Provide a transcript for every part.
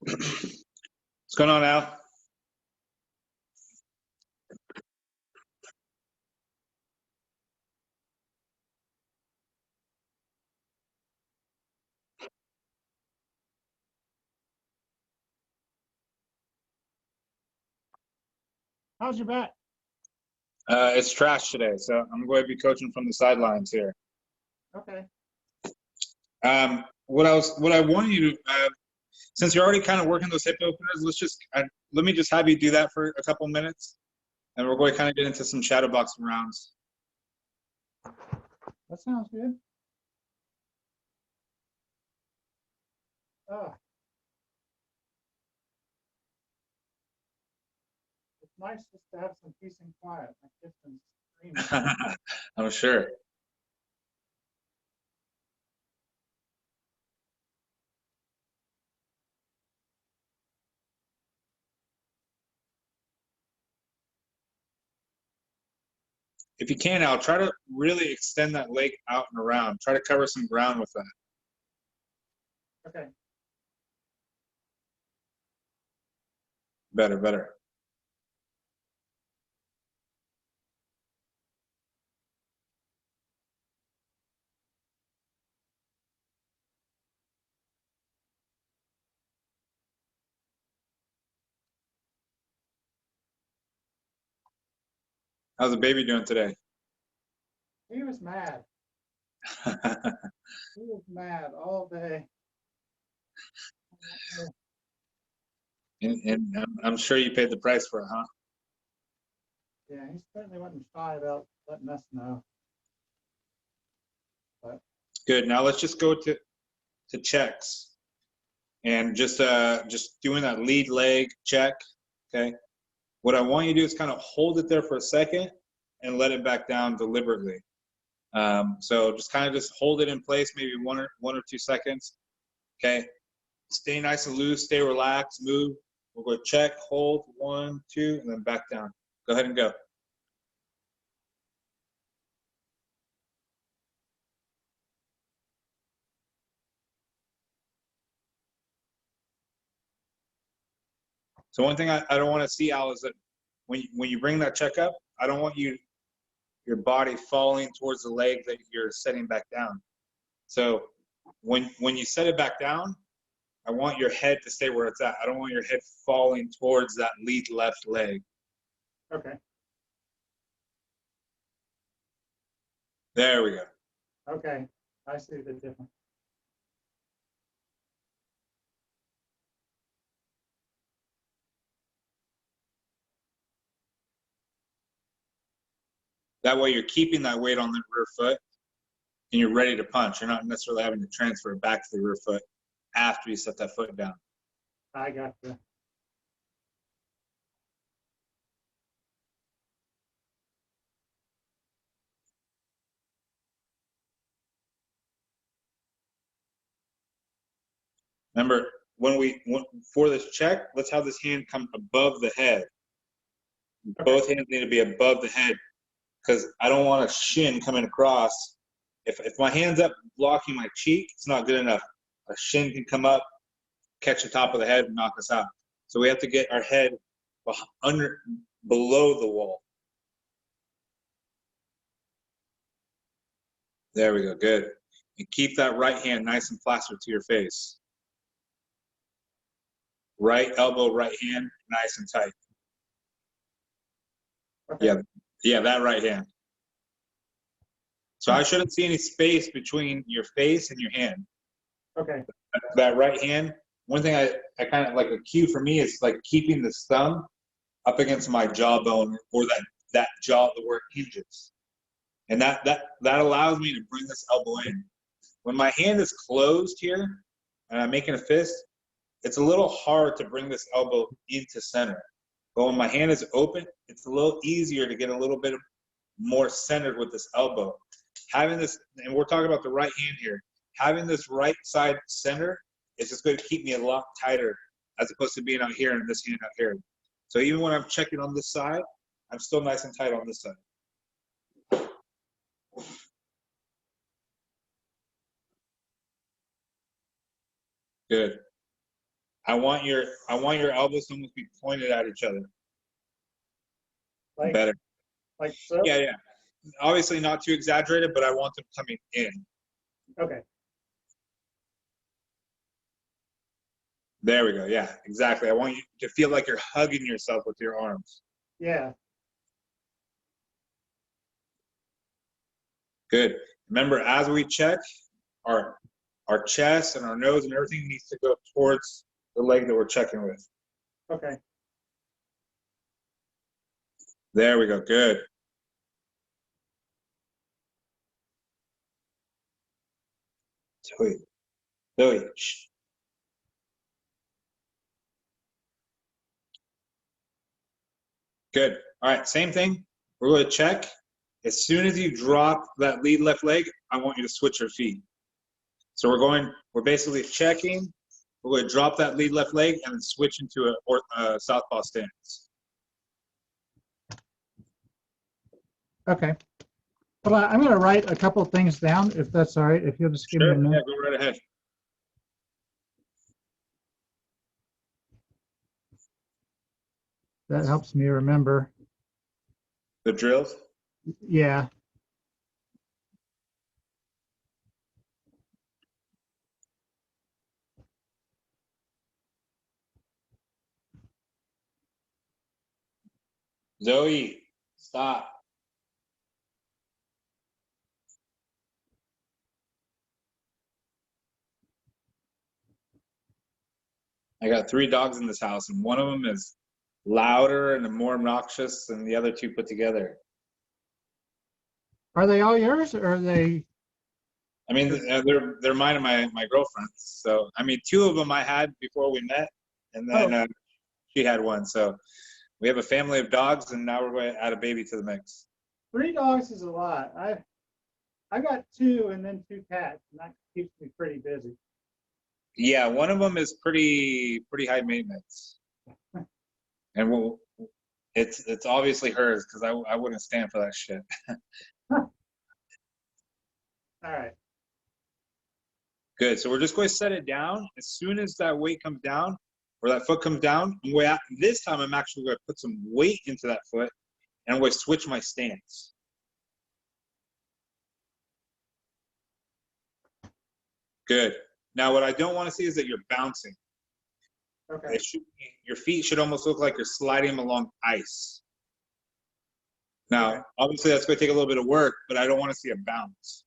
What's going on, Al? How's your bat? It's trash today, so I'm going to be coaching from the sidelines here. Okay. What I want you to, since you're already kind of working those hip openers, let me just have you do that for a couple minutes, and we're going to kind of get into some shadow boxing rounds. That sounds good. Ah. It's nice just to have some peace and quiet. My kid's been screaming. I'm sure. If you can, Al, try to really extend that leg out and around. Try to cover some ground with that. Okay. Better, better. How's the baby doing today? He was mad. He was mad all day. and I'm sure you paid the price for it, huh? Yeah, he certainly wasn't shy about letting us know. But Good. Now let's just go to checks and just doing that lead leg check. Okay. What I want you to do is kind of hold it there for a second and let it back down deliberately. So just kind of just hold it in place, maybe one or 2 seconds. Okay. Stay nice and loose, stay relaxed, move. We'll go check, hold, 1, 2, and then back down. Go ahead and go. So one thing I don't want to see, Al, is that when you bring that check up, I don't want your body falling towards the leg that you're setting back down. So when you set it back down, I want your head to stay where it's at. I don't want your head falling towards that lead left leg. okay. There we go. Okay. I see the difference. That way you're keeping that weight on the rear foot and you're ready to punch. You're not necessarily having to transfer it back to the rear foot after you set that foot down. I got you. Remember, for this check, let's have this hand come above the head. Okay. Both hands need to be above the head because I don't want a shin coming across. If my hand's up blocking my cheek, it's not good enough. A shin can come up, catch the top of the head, and knock us out. So we have to get our head below the wall. There we go, good. And keep that right hand nice and plastered to your face. Right elbow, right hand, nice and tight. Okay. Yeah, that right hand. So I shouldn't see any space between your face and your hand. Okay. That right hand, one thing I kind of like a cue for me is like keeping the thumb up against my jawbone or that jaw where it hinges. And that allows me to bring this elbow in. When my hand is closed here and I'm making a fist, it's a little hard to bring this elbow into center. But when my hand is open, it's a little easier to get a little bit more centered with this elbow. Having this, and we're talking about the right hand here, having this right side center is just going to keep me a lot tighter as opposed to being out here and this hand out here. So even when I'm checking on this side, I'm still nice and tight on this side. Good. I want your elbows to almost be pointed at each other. Like, Better. like so? Yeah. Obviously not too exaggerated, but I want them coming in. Okay. There we go. Yeah, exactly. I want you to feel like you're hugging yourself with your arms. Yeah. Good. Remember, as we check, our chest and our nose and everything needs to go towards the leg that we're checking with. Okay. There we go. Good. Zoe. Shh. Good. All right. Same thing. We're going to check. As soon as you drop that lead left leg, I want you to switch your feet. So we're basically checking. We're going to drop that lead left leg and then switch into a southpaw stance. Okay. Well, I'm going to write a couple of things down, if that's all right, if you'll just give me a Sure. Yeah, minute. go right ahead. That helps me remember. The drills. Yeah. Zoe, stop. I got 3 dogs in this house, and one of them is louder and more obnoxious than the other two put together. Are they all yours or are they? I mean, they're mine and my girlfriend's. So I mean, 2 of them I had before we met, and then Oh, she had one. So we have a family of dogs, and now we're going to add a baby to the mix. 3 dogs is a lot. I got two and then 2 cats, and that keeps me pretty busy. Yeah, one of them is pretty high maintenance, and it's obviously hers because I wouldn't stand for that shit. All right. Good. So we're just going to set it down. As soon as that weight comes down or that foot comes down, this time I'm actually going to put some weight into that foot and I'm going to switch my stance. Good. Now, what I don't want to see is that you're bouncing. Okay. Your feet should almost look like you're sliding them along ice. Now, Okay. obviously, that's going to take a little bit of work, but I don't want to see a bounce.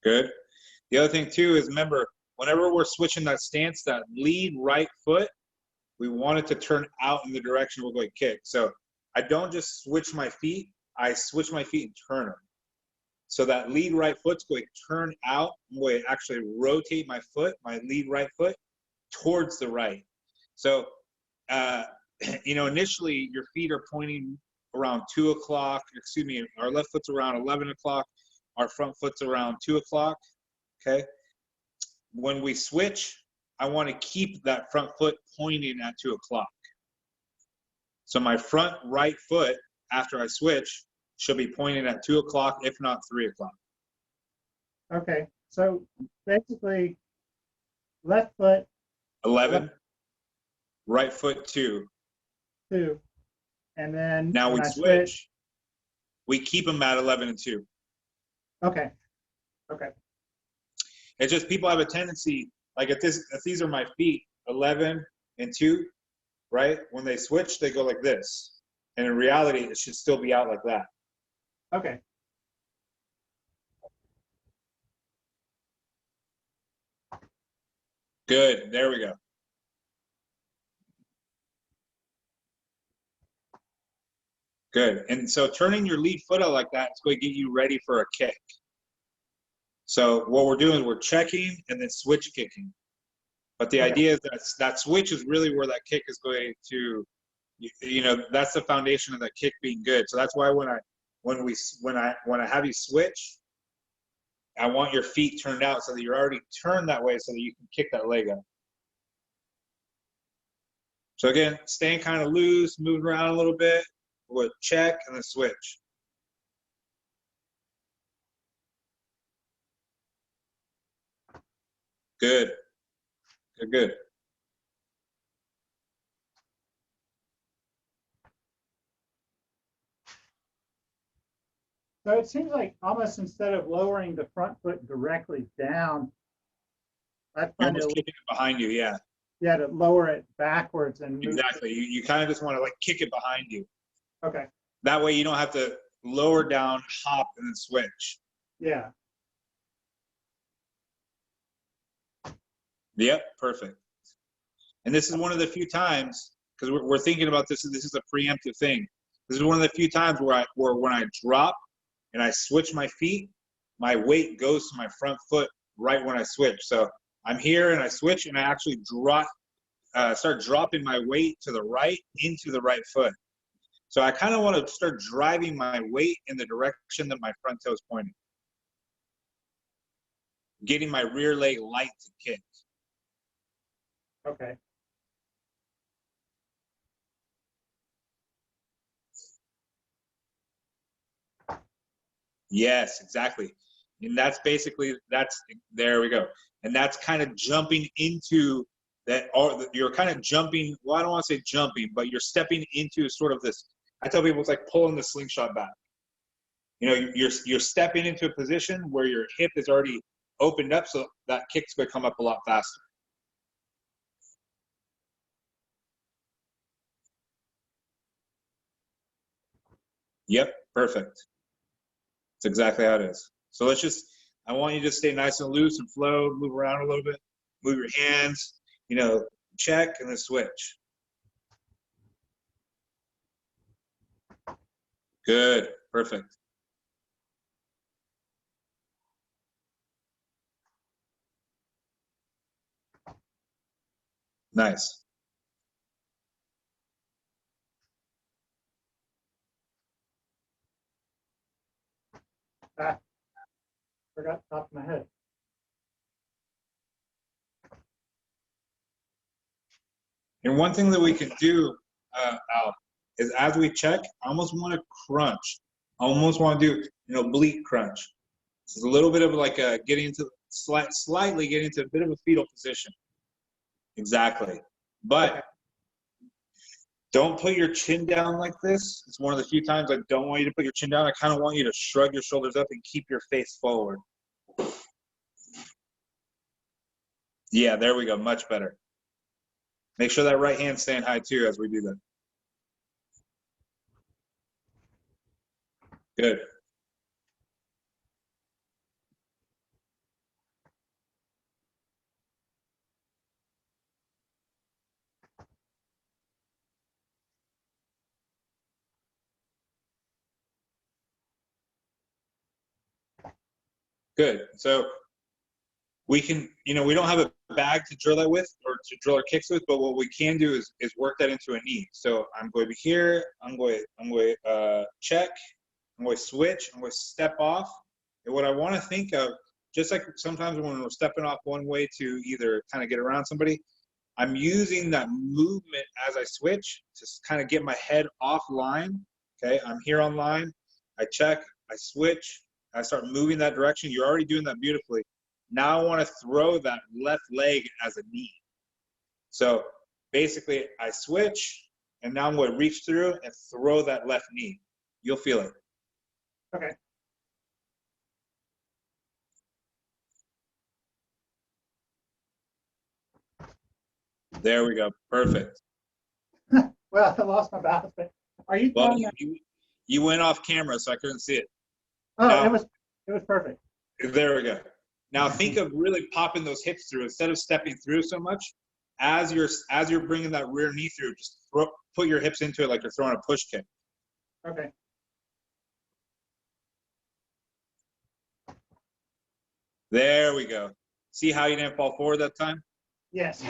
Good. The other thing, too, is remember, whenever we're switching that stance, that lead right foot, we want it to turn out in the direction we're going to kick. So I don't just switch my feet, I switch my feet and turn them. So that lead right foot's going to turn out. I'm going to actually rotate my foot, my lead right foot, towards the right. So, initially your feet are pointing around 2 o'clock. Excuse me, our left foot's around 11 o'clock. Our front foot's around 2 o'clock. Okay. When we switch, I want to keep that front foot pointing at 2 o'clock. So my front right foot, after I switch, should be pointing at 2 o'clock, if not 3 o'clock. Okay. So basically, left foot 11, right foot 2. 2, and then Now when we I switch, we keep them at 11 and 2. okay. Okay. It's just people have a tendency, like if these are my feet, 11 and 2, right? When they switch, they go like this. And in reality, it should still be out like that. Okay. Good. There we go. Good. And so turning your lead foot out like that is going to get you ready for a kick. So what we're doing is we're checking and then switch kicking. But the idea is that switch is really where that kick is going to, that's the foundation of that kick being good. So that's why when I have you switch, I want your feet turned out so that you're already turned that way so that you can kick that leg up. So again, staying kind of loose, moving around a little bit, we'll check and then switch. Good. Good, good. So it seems like almost instead of lowering the front foot directly down, I You're find it almost kicking it behind you, yeah. yeah to lower it backwards and move. Exactly. You kind of just want to like kick it behind you. Okay. That way you don't have to lower down, hop, and then switch. Yeah. Yep, perfect. And this is one of the few times, because we're thinking about this is a preemptive thing. This is one of the few times where when I drop and I switch my feet, my weight goes to my front foot right when I switch. So I'm here and I switch and I actually start dropping my weight to the right into the right foot. So I kind of want to start driving my weight in the direction that my front toe is pointing. Getting my rear leg light to kick. Okay. Yes, exactly. And that's basically, there we go. And that's kind of jumping into that, or you're kind of jumping, well, I don't want to say jumping, but you're stepping into sort of this, I tell people it's like pulling the slingshot back. You know, you're stepping into a position where your hip is already opened up, so that kick's going to come up a lot faster. Yep, perfect. That's exactly how it is. So I want you to stay nice and loose and flow, move around a little bit, move your hands, you know, check and then switch. Good, perfect. Nice. Ah, forgot the top of my head. And one thing that we can do, Al, is as we check, I almost want to crunch. I almost want to do, you know, oblique crunch. This is a little bit of like getting into slightly getting into a bit of a fetal position. Exactly. But Okay. don't put your chin down like this. It's one of the few times I don't want you to put your chin down. I kind of want you to shrug your shoulders up and keep your face forward. Yeah, there we go. Much better. Make sure that right hand's staying high too as we do that. Good. Good. So we can, you know, we don't have a bag to drill that with or to drill our kicks with, but what we can do is work that into a knee. So I'm going to be here. I'm going to check. I'm going to switch. I'm going to step off. And what I want to think of, just like sometimes when we're stepping off one way to either kind of get around somebody, I'm using that movement as I switch to kind of get my head offline. Okay, I'm here on line. I check, I switch, I start moving that direction. You're already doing that beautifully. Now I want to throw that left leg as a knee. So basically, I switch, and now I'm going to reach through and throw that left knee. You'll feel it. Okay. There we go. Perfect. Well, I lost my balance, but are you Well, throwing that? you went off camera, so I couldn't see it. Oh, Now, it was perfect. there we go. Now think of really popping those hips through instead of stepping through so much. As you're bringing that rear knee through, just put your hips into it like you're throwing a push kick. Okay. There we go. See how you didn't fall forward that time? Yes.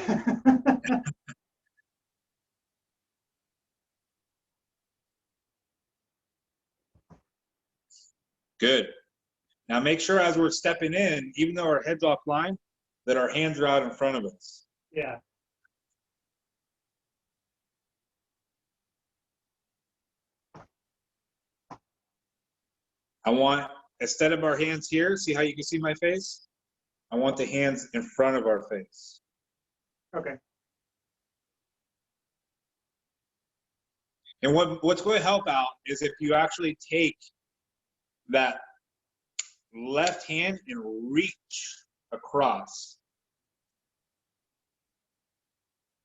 Good. Now make sure as we're stepping in, even though our head's offline, that our hands are out in front of us. Yeah. I want, instead of our hands here, see how you can see my face? I want the hands in front of our face. Okay. And what's going to help out is if you actually take that left hand and reach across.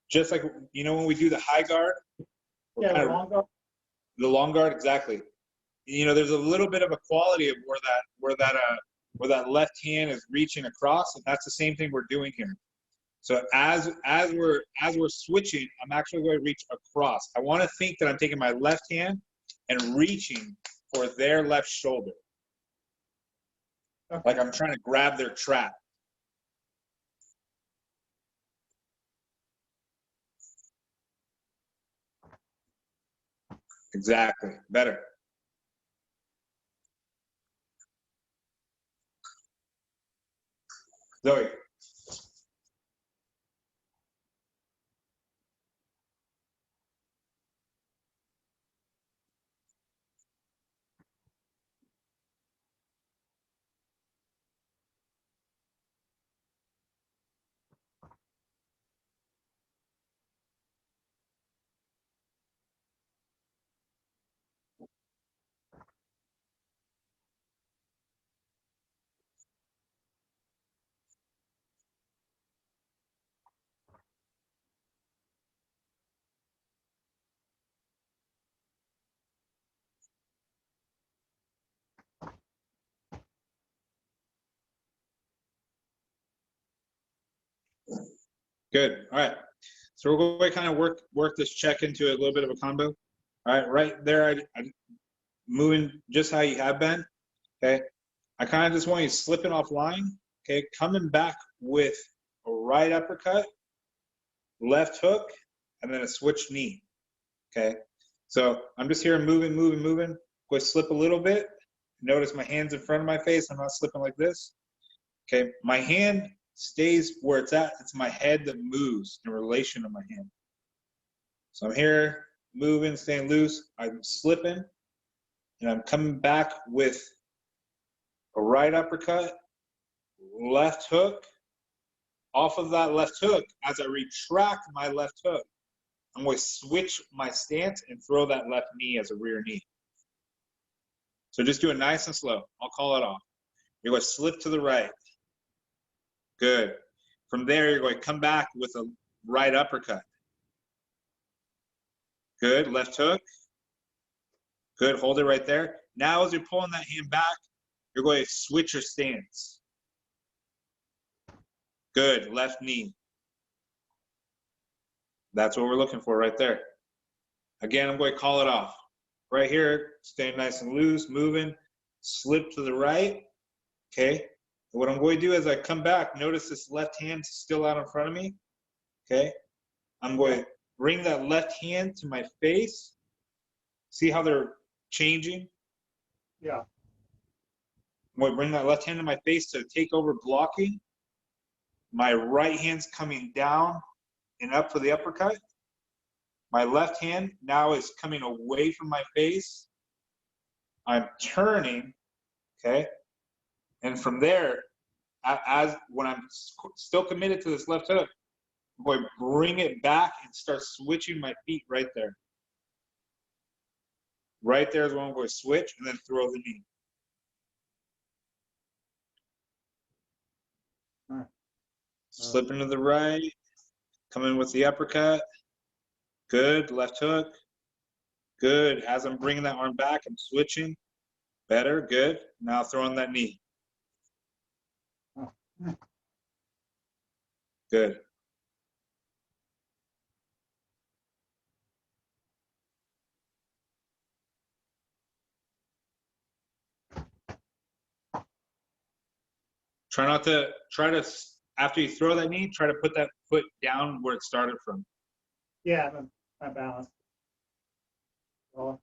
Just like, you know, when we do the high guard, we're Yeah, kind the of long guard. the long guard, exactly. You know, there's a little bit of a quality of where that left hand is reaching across, and that's the same thing we're doing here. So as we're switching, I'm actually going to reach across. I want to think that I'm taking my left hand and reaching for their left shoulder. Okay. Like I'm trying to grab their trap. Exactly. Better. Zoe. Good. All right. So we're going to kind of work this check into a little bit of a combo. All right. Right there, I moving just how you have been. Okay. I kind of just want you slipping off line. Okay. Coming back with a right uppercut, left hook, and then a switch knee. Okay. So I'm just here moving. Go slip a little bit. Notice my hand's in front of my face. I'm not slipping like this. Okay. My hand stays where it's at. It's my head that moves in relation to my hand. So I'm here moving, staying loose. I'm slipping, and I'm coming back with a right uppercut, left hook. Off of that left hook, as I retract my left hook, I'm going to switch my stance and throw that left knee as a rear knee. So just do it nice and slow. I'll call it off. You're going to slip to the right. Good. From there, you're going to come back with a right uppercut. Good. Left hook. Good. Hold it right there. Now, as you're pulling that hand back, you're going to switch your stance. Good. Left knee. That's what we're looking for right there. Again, I'm going to call it off. Right here, staying nice and loose, moving, slip to the right. Okay. What I'm going to do as I come back, notice this left hand still out in front of me. Okay. I'm going to bring that left hand to my face. See how they're changing? Yeah. I'm going to bring that left hand to my face to take over blocking. My right hand's coming down and up for the uppercut. My left hand now is coming away from my face. I'm turning, okay? And from there, as when I'm still committed to this left hook, I'm going to bring it back and start switching my feet right there. Right there is when I'm going to switch and then throw the knee. Slip into the right, come in with the uppercut. Good, left hook. Good. As I'm bringing that arm back, I'm switching. Better, good. Now throwing that knee. Good. After you throw that knee, try to put that foot down where it started from. Yeah, my balance. Oh.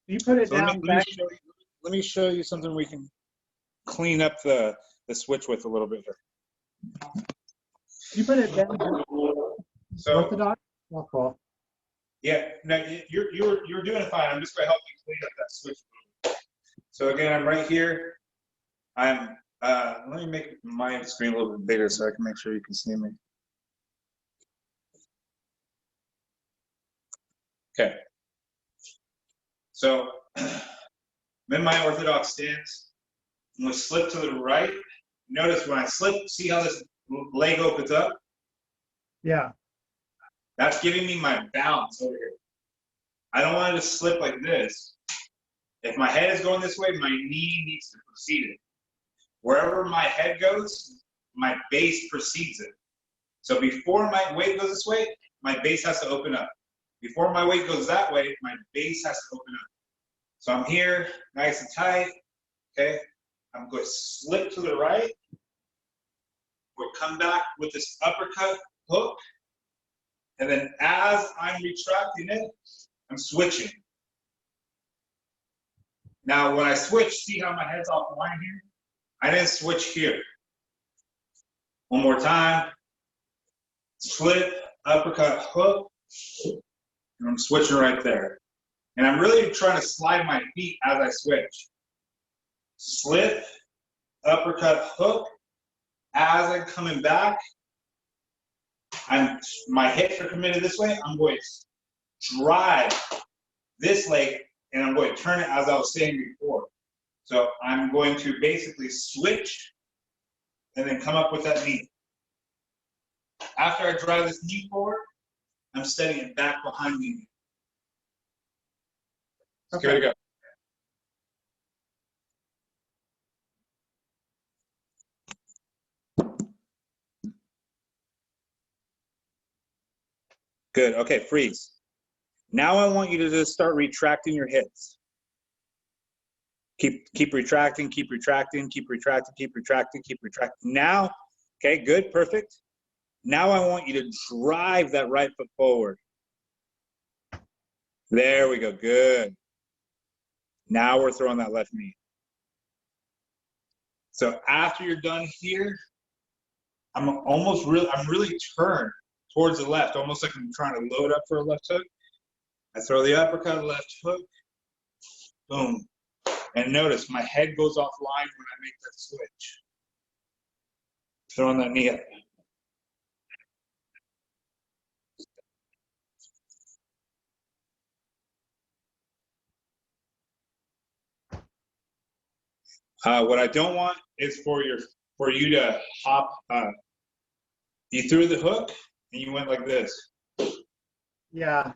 You put it So down. let me show you something we can clean up the switch with a little bit here. You put it down. So Orthodox. Oh, cool. yeah, no, you're doing fine. I'm just going to help you clean up that switch. So again, I'm right here. I'm let me make my screen a little bit bigger so I can make sure you can see me. Okay. So I'm in my orthodox stance. I'm going to slip to the right. Notice when I slip, see how this leg opens up? Yeah. That's giving me my balance over here. I don't want to just slip like this. If my head is going this way, my knee needs to precede it. Wherever my head goes, my base precedes it. So before my weight goes this way, my base has to open up. Before my weight goes that way, my base has to open up. So I'm here, nice and tight, okay? I'm going to slip to the right. We'll come back with this uppercut hook. And then as I'm retracting it, I'm switching. Now, when I switch, see how my head's off the line here? I didn't switch here. One more time. Slip, uppercut, hook. And I'm switching right there. And I'm really trying to slide my feet as I switch. Slip, uppercut, hook. As I'm coming back, my hips are committed this way. I'm going to drive this leg, and I'm going to turn it as I was saying before. So I'm going to basically switch and then come up with that knee. After I drive this knee forward, I'm setting it back behind me. Okay. Give it a go. Good. Okay, freeze. Now I want you to just start retracting your hips. Keep retracting, keep retracting, keep retracting, keep retracting, keep retracting. Now, okay, good, perfect. Now I want you to drive that right foot forward. There we go, good. Now we're throwing that left knee. So after you're done here, I'm really turned towards the left, almost like I'm trying to load up for a left hook. I throw the uppercut, left hook, boom. And notice my head goes offline when I make that switch. Throwing that knee up. What I don't want is for you to hop. You threw the hook and you went like this. Yeah.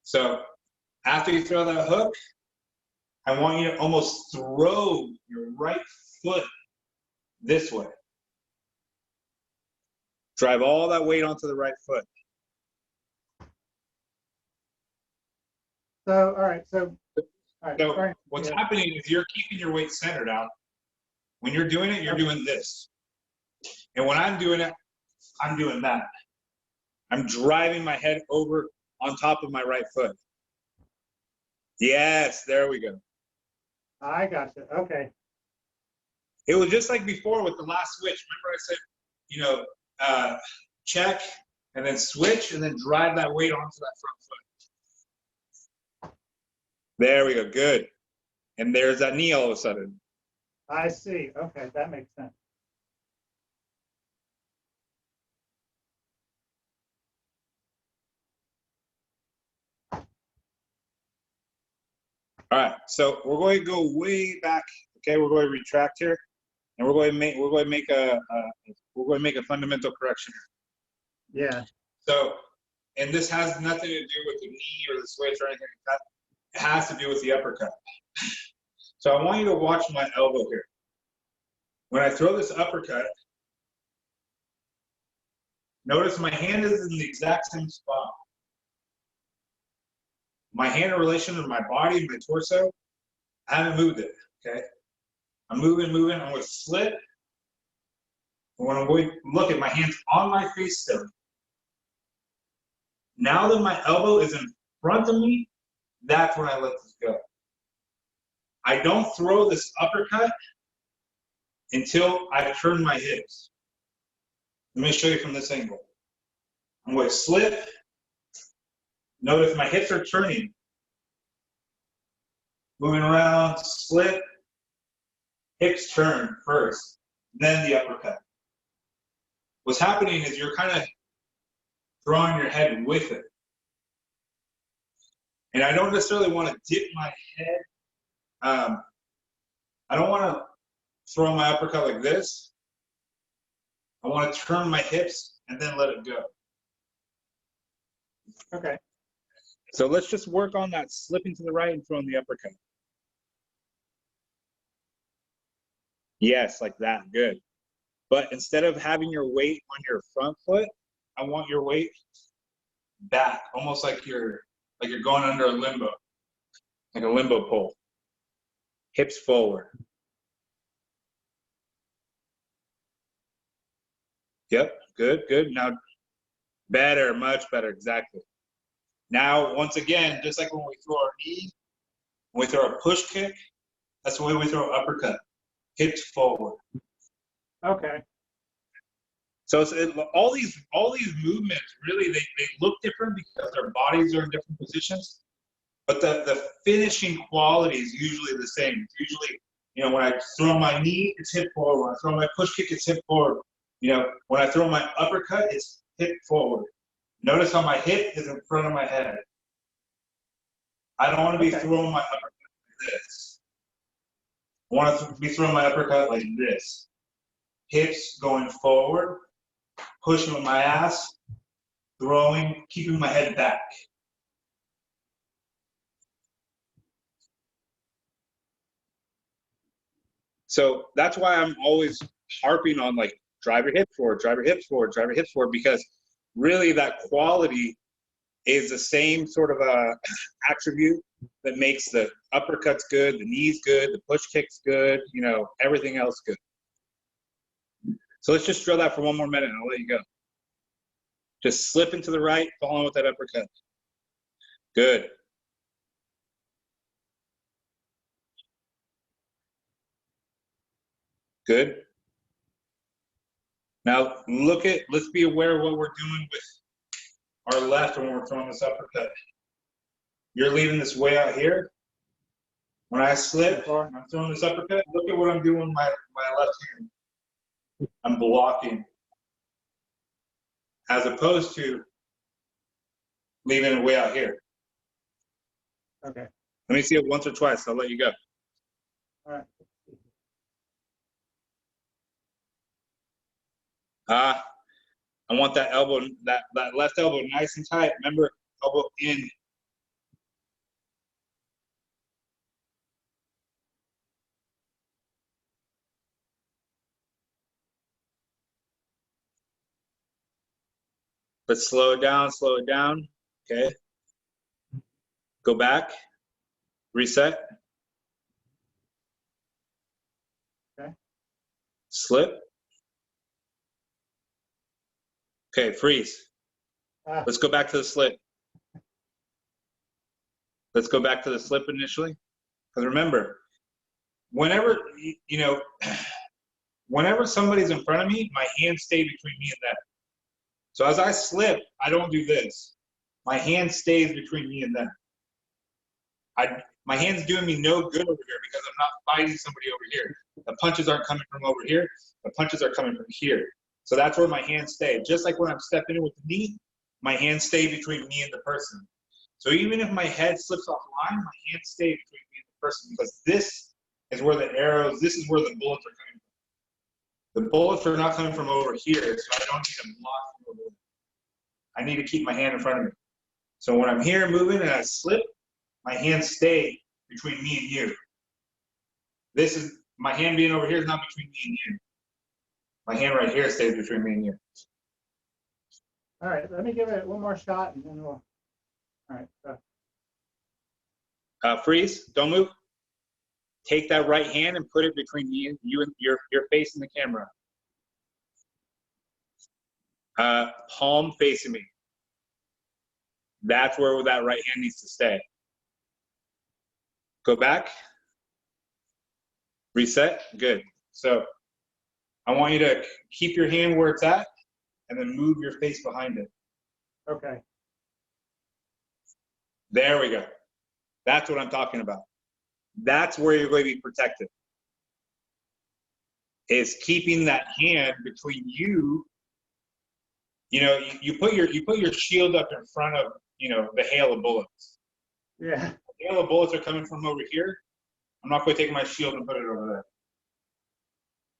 So after you throw that hook, I want you to almost throw your right foot this way. Drive all that weight onto the right foot. So, all right. So What's happening is you're keeping your weight centered out. When you're doing it, you're doing this. And when I'm doing it, I'm doing that. I'm driving my head over on top of my right foot. Yes, there we go. I gotcha. Okay. It was just like before with the last switch. Remember I said, check and then switch and then drive that weight onto that front foot. There we go. Good. And there's that knee all of a sudden. I see. Okay, that makes sense. All right, so we're going to go way back. Okay, we're going to retract here, and we're going to make a fundamental correction here. Yeah. So, and this has nothing to do with the knee or the switch or anything like that. It has to do with the uppercut. So I want you to watch my elbow here. When I throw this uppercut, notice my hand is in the exact same spot. My hand in relation to my body, my torso, I haven't moved it, okay? I'm moving, I'm going to slip. And when I'm going to look at my hands on my face still. Now that my elbow is in front of me, that's when I let this go. I don't throw this uppercut until I turn my hips. Let me show you from this angle. I'm going to slip. Notice my hips are turning. Moving around, slip. Hips turn first, then the uppercut. What's happening is you're kind of throwing your head with it. And I don't necessarily want to dip my head. I don't want to throw my uppercut like this. I want to turn my hips and then let it go. Okay. So let's just work on that slipping to the right and throwing the uppercut. Yes, like that, good. But instead of having your weight on your front foot, I want your weight back, almost like you're going under a limbo, like a limbo pole. Hips forward. Yep, good, good. Now, better, much better, exactly. Now, once again, just like when we throw our knee, when we throw a push kick, that's the way we throw an uppercut. Hips forward. Okay. So all these movements, really, they look different because their bodies are in different positions, but the finishing quality is usually the same. It's usually, when I throw my knee, it's hip forward. When I throw my push kick, it's hip forward. When I throw my uppercut, it's hip forward. Notice how my hip is in front of my head. I don't want to be throwing my uppercut like this. I want to be throwing my uppercut like this. Hips going forward, pushing with my ass, throwing, keeping my head back. So that's why I'm always harping on drive your hips forward, drive your hips forward, drive your hips forward, because really that quality is the same sort of attribute that makes the uppercuts good, the knees good, the push kicks good, you know, everything else good. So let's just drill that for one more minute and I'll let you go. Just slip into the right, following with that uppercut. Good. Good. Now let's be aware of what we're doing with our left when we're throwing this uppercut. You're leaving this way out here. When I slip, I'm throwing this uppercut. Look at what I'm doing with my left hand. I'm blocking. As opposed to leaving it way out here. Okay. Let me see it once or twice. I'll let you go. All right. I want that elbow, that left elbow nice and tight. Remember, elbow in. Let's slow it down, okay? Go back, reset. Okay. Slip. Okay, freeze. Let's go back to the slip. Let's go back to the slip initially. Because remember, whenever, you know, whenever somebody's in front of me, my hands stay between me and them. So as I slip, I don't do this. My hand stays between me and them. My hand's doing me no good over here because I'm not fighting somebody over here. The punches aren't coming from over here. The punches are coming from here. So that's where my hands stay. Just like when I'm stepping in with the knee, my hands stay between me and the person. So even if my head slips offline, my hands stay between me and the person because this is where the arrows, this is where the bullets are coming from. The bullets are not coming from over here, so I don't need to block from over there. I need to keep my hand in front of me. So when I'm here moving and I slip, my hands stay between me and you. This is, my hand being over here is not between me and you. My hand right here stays between me and you. All right, let me give it one more shot and then we'll, all right. Freeze, don't move. Take that right hand and put it between you and your face in the camera. Palm facing me. That's where that right hand needs to stay. Go back. Reset. Good. So I want you to keep your hand where it's at and then move your face behind it. Okay. There we go. That's what I'm talking about. That's where you're going to be protected. Is keeping that hand between you. You know, you put your shield up in front of, you know, the hail of bullets. Yeah. The hail of bullets are coming from over here. I'm not going to take my shield and put it over there.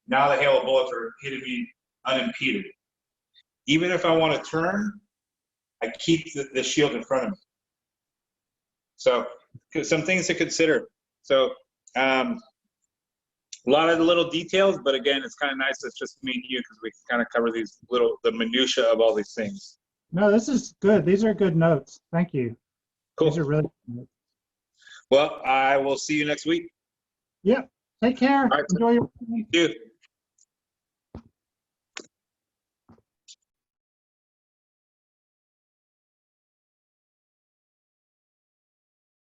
Now the hail of bullets are hitting me unimpeded. Even if I want to turn, I keep the shield in front of me. So some things to consider. So a lot of the little details, but again, it's kind of nice it's just me and you because we can kind of cover the minutia of all these things. No, this is good. These are good notes. Thank you. Cool. These are really good notes. Well, I will see you next week. Yep. Take care. All right. Enjoy your You too.